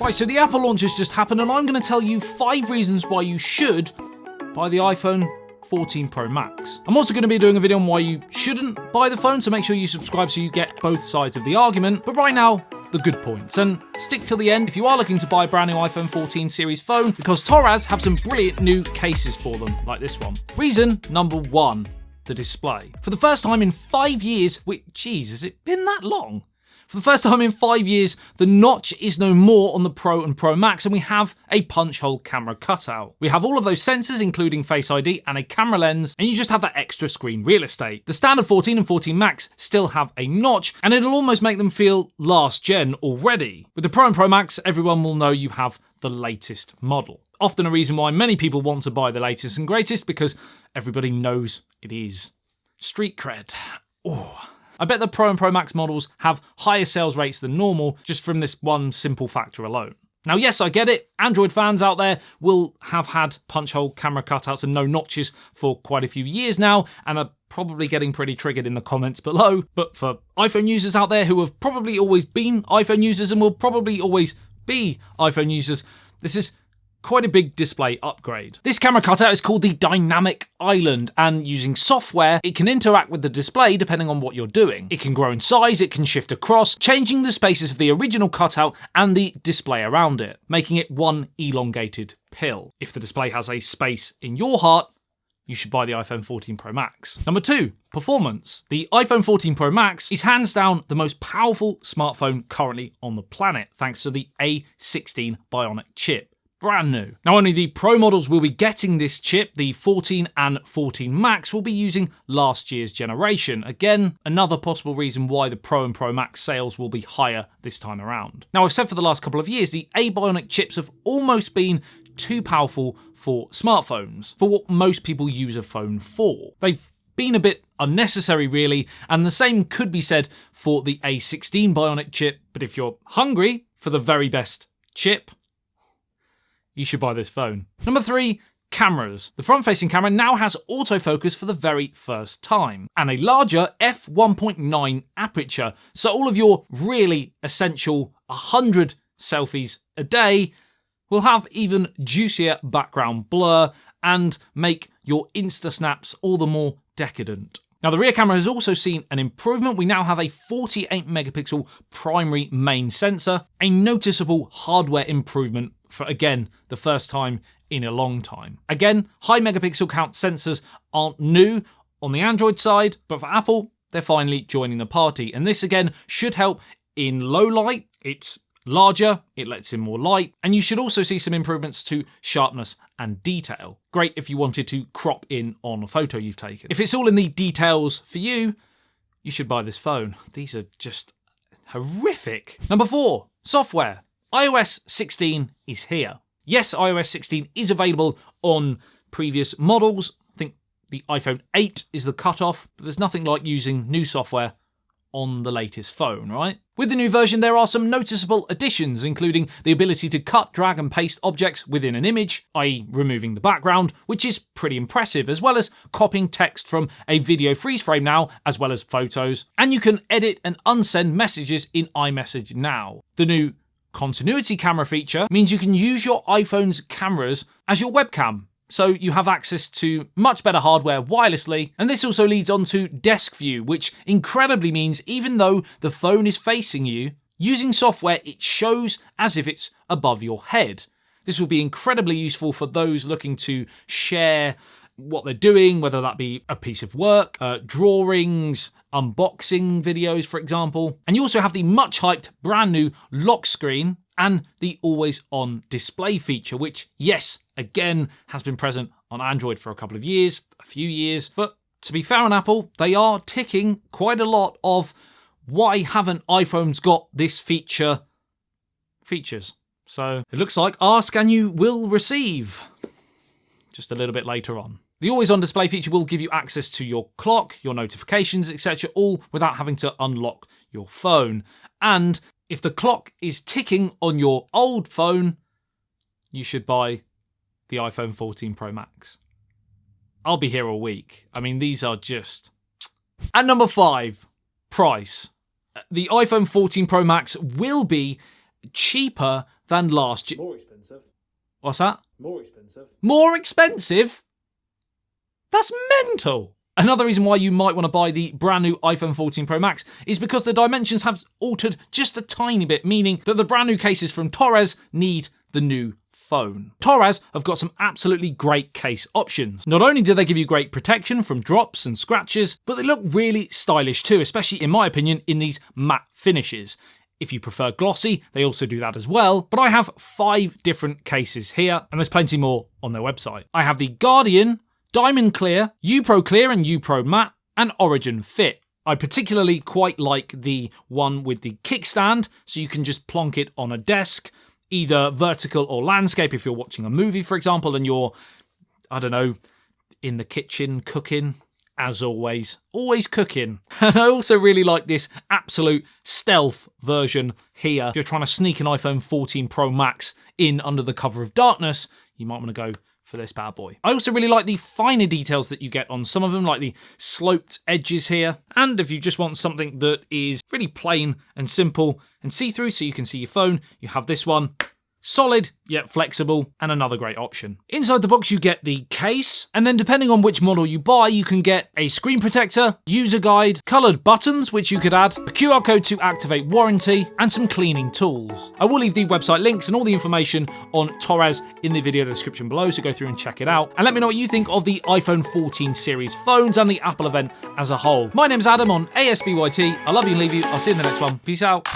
Right, so the Apple launch has just happened and I'm going to tell you 5 reasons why you should buy the iPhone 14 Pro Max. I'm also going to be doing a video on why you shouldn't buy the phone, so make sure you subscribe so you get both sides of the argument. But right now, the good points. And stick till the end if you are looking to buy a brand new iPhone 14 series phone, because Torres have some brilliant new cases for them, like this one. Reason number 1, the display. For the first time in 5 years, geez, has it been that long? For the first time in 5 years, the notch is no more on the Pro and Pro Max, and we have a punch hole camera cutout. We have all of those sensors, including Face ID and a camera lens, and you just have that extra screen real estate. The standard 14 and 14 Max still have a notch, and it'll almost make them feel last gen already. With the Pro and Pro Max, everyone will know you have the latest model. Often a reason why many people want to buy the latest and greatest, because everybody knows it is. Street cred. Oh. I bet the Pro and Pro Max models have higher sales rates than normal just from this one simple factor alone. Now, yes, I get it. Android fans out there will have had punch hole camera cutouts and no notches for quite a few years now and are probably getting pretty triggered in the comments below. But for iPhone users out there who have probably always been iPhone users and will probably always be iPhone users, this is quite a big display upgrade. This camera cutout is called the Dynamic Island, and using software, it can interact with the display depending on what you're doing. It can grow in size, it can shift across, changing the spaces of the original cutout and the display around it, making it one elongated pill. If the display has a space in your heart, you should buy the iPhone 14 Pro Max. Number 2, performance. The iPhone 14 Pro Max is hands down the most powerful smartphone currently on the planet, thanks to the A16 Bionic chip. Brand new. Now, only the Pro models will be getting this chip. The 14 and 14 Max will be using last year's generation. Again, another possible reason why the Pro and Pro Max sales will be higher this time around. Now, I've said for the last couple of years, the A Bionic chips have almost been too powerful for smartphones, for what most people use a phone for. They've been a bit unnecessary, really, and the same could be said for the A16 Bionic chip, but if you're hungry for the very best chip, you should buy this phone. Number 3, cameras. The front-facing camera now has autofocus for the very first time, and a larger f1.9 aperture, so all of your really essential 100 selfies a day will have even juicier background blur and make your Insta snaps all the more decadent. Now, the rear camera has also seen an improvement. We now have a 48 megapixel primary main sensor, a noticeable hardware improvement for, again, the first time in a long time. Again, high megapixel count sensors aren't new on the Android side, but for Apple, they're finally joining the party. And this, again, should help in low light. It's larger, it lets in more light, and you should also see some improvements to sharpness and detail. Great if you wanted to crop in on a photo you've taken. If it's all in the details for you, you should buy this phone. These are just horrific. Number 4, software. iOS 16 is here. Yes, iOS 16 is available on previous models. I think the iPhone 8 is the cutoff, but there's nothing like using new software on the latest phone, right? With the new version, there are some noticeable additions, including the ability to cut, drag and paste objects within an image, i.e. removing the background, which is pretty impressive, as well as copying text from a video freeze frame now, as well as photos. And you can edit and unsend messages in iMessage now. The new continuity camera feature means you can use your iPhone's cameras as your webcam, so you have access to much better hardware wirelessly, and this also leads on to desk view, which incredibly means even though the phone is facing you, using software it shows as if it's above your head. This will be incredibly useful for those looking to share what they're doing, whether that be a piece of work, drawings, unboxing videos, for example. And you also have the much hyped brand new lock screen and the always on display feature, which, yes, again, has been present on Android for a few years. But to be fair on Apple, they are ticking quite a lot of why haven't iPhones got this features. So it looks like ask and you will receive just a little bit later on. The always on display feature will give you access to your clock, your notifications, etc., all without having to unlock your phone. And if the clock is ticking on your old phone, you should buy the iPhone 14 Pro Max. I'll be here all week. I mean, these are just... And number 5, price. The iPhone 14 Pro Max will be cheaper than last year. More expensive. What's that? More expensive. More expensive? That's mental. Another reason why you might want to buy the brand new iPhone 14 Pro Max is because the dimensions have altered just a tiny bit, meaning that the brand new cases from Torres need the new phone. Torres have got some absolutely great case options. Not only do they give you great protection from drops and scratches, but they look really stylish too, especially in my opinion in these matte finishes. If you prefer glossy, they also do that as well, but I have 5 different cases here, and there's plenty more on their website. I have the Guardian, Diamond Clear, U-Pro Clear and U-Pro Matte, and Origin Fit. I particularly quite like the one with the kickstand, so you can just plonk it on a desk, either vertical or landscape if you're watching a movie, for example, and you're, I don't know, in the kitchen cooking, as always cooking. And I also really like this absolute stealth version here. If you're trying to sneak an iPhone 14 Pro Max in under the cover of darkness, you might want to go for this bad boy. I also really like the finer details that you get on some of them, like the sloped edges here. And if you just want something that is really plain and simple and see-through so you can see your phone, you have this one. Solid, yet flexible, and another great option. Inside the box you get the case, and then depending on which model you buy, you can get a screen protector, user guide, coloured buttons which you could add, a QR code to activate warranty, and some cleaning tools. I will leave the website links and all the information on Torres in the video description below, so go through and check it out. And let me know what you think of the iPhone 14 series phones and the Apple event as a whole. My name's Adam on ASBYT. I love you and leave you. I'll see you in the next one. Peace out.